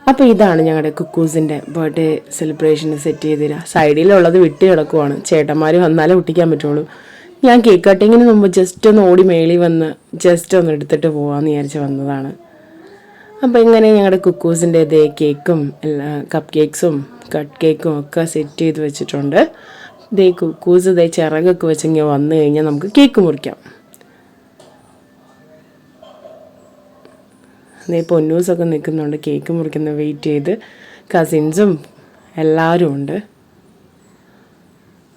അപ്പോൾ ഇതാണ് ഞങ്ങളുടെ കുക്കൂസിൻ്റെ ബർത്ത്ഡേ സെലിബ്രേഷന് സെറ്റ് ചെയ്തില്ല. സൈഡിലുള്ളത് വിട്ട് കിടക്കുവാണ്. ചേട്ടന്മാർ വന്നാലേ ഒട്ടിക്കാൻ പറ്റുള്ളൂ. ഞാൻ കേക്ക് കട്ടിങ്ങിന് മുമ്പ് ജസ്റ്റ് ഒന്ന് ഓടി മേളി വന്ന് ജസ്റ്റ് ഒന്ന് എടുത്തിട്ട് പോകാമെന്ന് വിചാരിച്ച് വന്നതാണ്. അപ്പോൾ ഇങ്ങനെ ഞങ്ങളുടെ കുക്കൂസിൻ്റെ ഇതേ കേക്കും കപ്പ് കേക്ക്സും കട്ട് കേക്കും ഒക്കെ സെറ്റ് ചെയ്ത് വെച്ചിട്ടുണ്ട്. ഇതേ കുക്കൂസ് ഇതേ ചിറകൊക്കെ വെച്ചിങ്ങനെ വന്നു കഴിഞ്ഞാൽ നമുക്ക് കേക്ക് മുറിക്കാം. അതേ പൊന്നൂസൊക്കെ നിൽക്കുന്നുണ്ട് കേക്ക് മുറിക്കുന്ന വെയിറ്റ് ചെയ്ത്. കസിൻസും എല്ലാവരും ഉണ്ട്.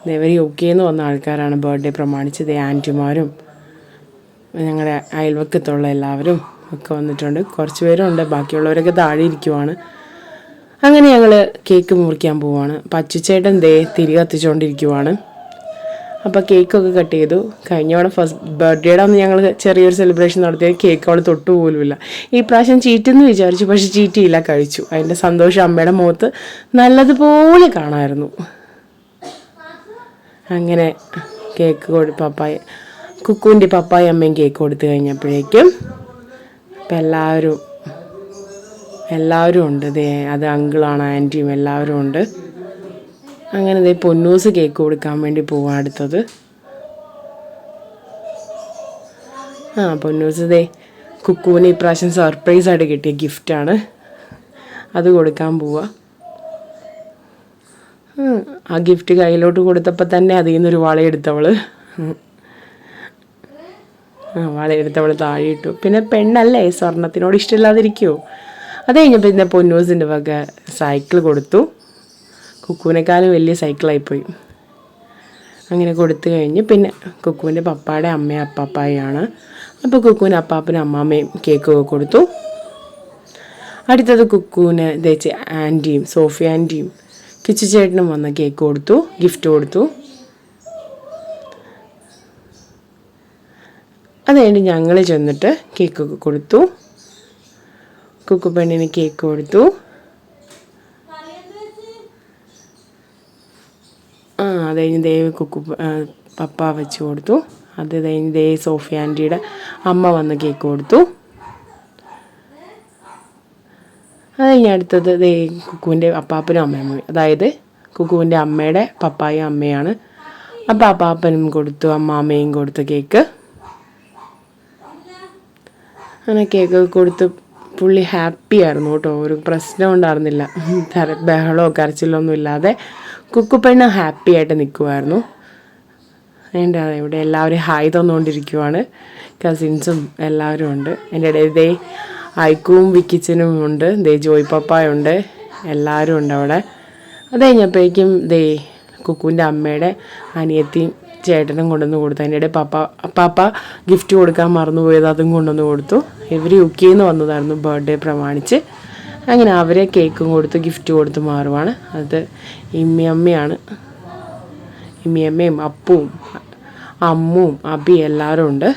ഇവർ UK എന്ന് വന്ന ആൾക്കാരാണ് ബർത്ത്ഡേ പ്രമാണിച്ച്. ഇതേ ആൻറ്റിമാരും ഞങ്ങളുടെ അയൽവക്കത്തുള്ള എല്ലാവരും ഒക്കെ വന്നിട്ടുണ്ട്. കുറച്ച് പേരുണ്ട്, ബാക്കിയുള്ളവരൊക്കെ താഴെ ഇരിക്കുവാണ്. അങ്ങനെ ഞങ്ങൾ കേക്ക് മുറിക്കാൻ പോവാണ്. പച്ചുച്ചേട്ടൻ ദേ തിരി കത്തിച്ചുകൊണ്ടിരിക്കുവാണ്. അപ്പോൾ കേക്കൊക്കെ കട്ട് ചെയ്തു. കഴിഞ്ഞ അവിടെ ഫസ്റ്റ് ബർത്ത്ഡേയുടെ അന്ന് ഞങ്ങൾ ചെറിയൊരു സെലിബ്രേഷൻ നടത്തിയ കേക്ക് അവൾ തൊട്ടു പോലുമില്ല. ഈ പ്രാവശ്യം ചീറ്റെന്ന് വിചാരിച്ചു, പക്ഷെ ചീറ്റിയില്ല, കഴിച്ചു. അതിൻ്റെ സന്തോഷം അമ്മയുടെ മുഖത്ത് നല്ലതുപോലെ കാണാമായിരുന്നു. അങ്ങനെ കേക്ക് കുക്കുവിൻ്റെ പപ്പായ അമ്മയും കേക്ക് കൊടുത്തു കഴിഞ്ഞപ്പോഴേക്കും ഇപ്പം എല്ലാവരും ഉണ്ട്. അത് അങ്കിളാണ്, ആൻറ്റിയും എല്ലാവരും ഉണ്ട്. അങ്ങനെ പൊന്നൂസ് കേക്ക് കൊടുക്കാൻ വേണ്ടി പോവാം അടുത്തത്. പൊന്നൂസ് കുക്കുവിന് ഇപ്രാവശ്യം സർപ്രൈസായിട്ട് കിട്ടിയ ഗിഫ്റ്റാണ്, അത് കൊടുക്കാൻ പോവുക. ആ ഗിഫ്റ്റ് കയ്യിലോട്ട് കൊടുത്തപ്പോൾ തന്നെ അതിൽ നിന്നൊരു വളയെടുത്തവൾ താഴെ ഇട്ടു. പിന്നെ പെണ്ണല്ലേ, സ്വർണത്തിനോട് ഇഷ്ടമില്ലാതിരിക്കുമോ. അത് കഴിഞ്ഞപ്പോൾ ഇന്ന് പൊന്നൂസിൻ്റെ വക സൈക്കിൾ കൊടുത്തു. കുക്കുവിനേക്കാളും വലിയ സൈക്കിളായിപ്പോയി. അങ്ങനെ കൊടുത്തു കഴിഞ്ഞ് പിന്നെ കുക്കുവിൻ്റെ പപ്പായുടെ അമ്മയും അപ്പാപ്പായാണ്. അപ്പോൾ കുക്കുവിന് അപ്പാപ്പനും അമ്മാമ്മയും കേക്കൊക്കെ കൊടുത്തു. അടുത്തത് കുക്കുവിന് തേച്ച് ആൻറ്റിയും സോഫി ആൻറ്റിയും കിച്ചു ചേട്ടനും വന്ന് കേക്ക് കൊടുത്തു, ഗിഫ്റ്റ് കൊടുത്തു. അത് കഴിഞ്ഞ് ഞങ്ങൾ ചെന്നിട്ട് കേക്കൊക്കെ കൊടുത്തു. കുക്കു പെണ്ണിന് കേക്ക് കൊടുത്തു. അത് കഴിഞ്ഞ് കുക്കു പപ്പ വെച്ച് കൊടുത്തു. അത് കഴിഞ്ഞ് സോഫി ആൻറ്റിയുടെ അമ്മ വന്ന് കേക്ക് കൊടുത്തു. അത് കഴിഞ്ഞ് അടുത്തത് കുക്കുവിൻ്റെ അപ്പാപ്പനും അമ്മയും, അതായത് കുക്കുവിൻ്റെ അമ്മയുടെ പപ്പായും അമ്മയാണ്. അപ്പോൾ അപ്പാപ്പനും കൊടുത്തു, അമ്മാമ്മയും കൊടുത്തു കേക്ക്. അങ്ങനെ കേക്ക് കൊടുത്ത് പുള്ളി ഹാപ്പി ആയിരുന്നു കേട്ടോ. ഒരു പ്രശ്നം ഉണ്ടായിരുന്നില്ല, ബഹളമോ കരച്ചിലോ ഒന്നും ഇല്ലാതെ കുക്കുപ്പെണ്ണ് ഹാപ്പി ആയിട്ട് നിൽക്കുമായിരുന്നു. അതിൻ്റെ ഇവിടെ എല്ലാവരും ഹായ് തന്നുകൊണ്ടിരിക്കുവാണ്. കസിൻസും എല്ലാവരും ഉണ്ട്. എൻ്റെ ഇടയിൽ ഐക്കുവും വിക്കിച്ചനും ഉണ്ട്, ജോയ് പപ്പായുണ്ട്, എല്ലാവരും ഉണ്ട് അവിടെ. അത് കഴിഞ്ഞപ്പോഴേക്കും കുക്കുവിൻ്റെ അമ്മയുടെ അനിയത്തിയും ചേട്ടനും കൊണ്ടുവന്ന് കൊടുത്തു. അതിൻ്റെ ഇടയിൽ പാപ്പ ഗിഫ്റ്റ് കൊടുക്കാൻ മറന്നുപോയത്, അതും കൊണ്ടുവന്ന് കൊടുത്തു. ഇവർ UK നിന്ന് വന്നതായിരുന്നു ബർത്ത്ഡേ പ്രമാണിച്ച്. അങ്ങനെ അവരെ കേക്കും കൊടുത്ത് ഗിഫ്റ്റ് കൊടുത്ത് മാറുവാണ്. അത് ഇമ്മിയമ്മയും അപ്പവും അമ്മുവും അബി എല്ലാവരും ഉണ്ട്.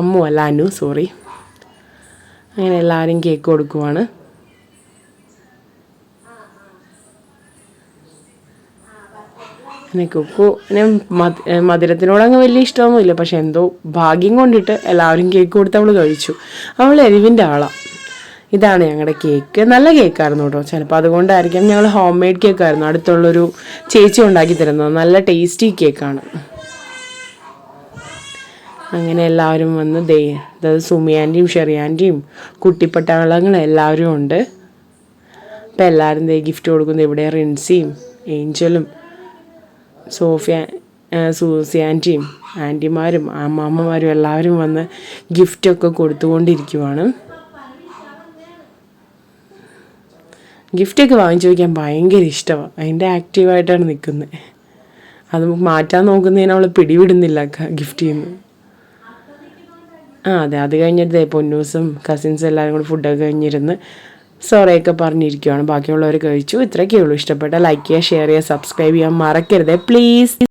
അമ്മു അല്ല, അനു, സോറി. അങ്ങനെ എല്ലാവരും കേക്ക് കൊടുക്കുവാണ്. കുക്കുവിന് മധുരത്തിനോടങ്ങ് വലിയ ഇഷ്ടമൊന്നുമില്ല, പക്ഷെ എന്തോ ഭാഗ്യം കൊണ്ടിട്ട് എല്ലാവരും കേക്ക് കൊടുത്ത് അവൾ കഴിച്ചു. അവൾ എരിവിൻ്റെ ആളാണ്. ഇതാണ് ഞങ്ങളുടെ കേക്ക്. നല്ല കേക്കായിരുന്നു കേട്ടോ. ചിലപ്പോൾ അതുകൊണ്ടായിരിക്കാം, ഞങ്ങൾ ഹോം മെയ്ഡ് കേക്കായിരുന്നു, അടുത്തുള്ളൊരു ചേച്ചി ഉണ്ടാക്കി തരുന്നത്. നല്ല ടേസ്റ്റി കേക്കാണ്. അങ്ങനെ എല്ലാവരും വന്ന് അതായത് സുമി ആൻറ്റിയും ഷെറി ആൻറ്റിയും കുട്ടിപ്പട്ടാളങ്ങൾ എല്ലാവരും ഉണ്ട്. അപ്പം എല്ലാവരും ഗിഫ്റ്റ് കൊടുക്കുന്നത്. ഇവിടെ റിൻസിയും ഏഞ്ചലും സൂസി ആൻറ്റിയും ആൻറ്റിമാരും അമ്മാമ്മമാരും എല്ലാവരും വന്ന് ഗിഫ്റ്റൊക്കെ കൊടുത്തുകൊണ്ടിരിക്കുവാണ്. ഗിഫ്റ്റൊക്കെ വാങ്ങിച്ചു വയ്ക്കാൻ ഭയങ്കര ഇഷ്ടമാണ്. അതിൻ്റെ ആക്റ്റീവായിട്ടാണ് നിൽക്കുന്നത്. അത് മാറ്റാൻ നോക്കുന്നതിന് അവൾ പിടിവിടുന്നില്ല ഗിഫ്റ്റ് ചെയ്യുന്നു. അതെ. അത് കഴിഞ്ഞിട്ട് പൊന്നൂസും കസിൻസും എല്ലാവരും കൂടി ഫുഡൊക്കെ കഴിഞ്ഞിരുന്ന് സോറിയൊക്കെ പറഞ്ഞിരിക്കുകയാണ്. ബാക്കിയുള്ളവർ കഴിച്ചു. ഇത്രയൊക്കെ ഉള്ളൂ. ഇഷ്ടപ്പെട്ട ലൈക്ക് ചെയ്യുക, ഷെയർ ചെയ്യുക, സബ്സ്ക്രൈബ് ചെയ്യാൻ മറക്കരുത് പ്ലീസ്.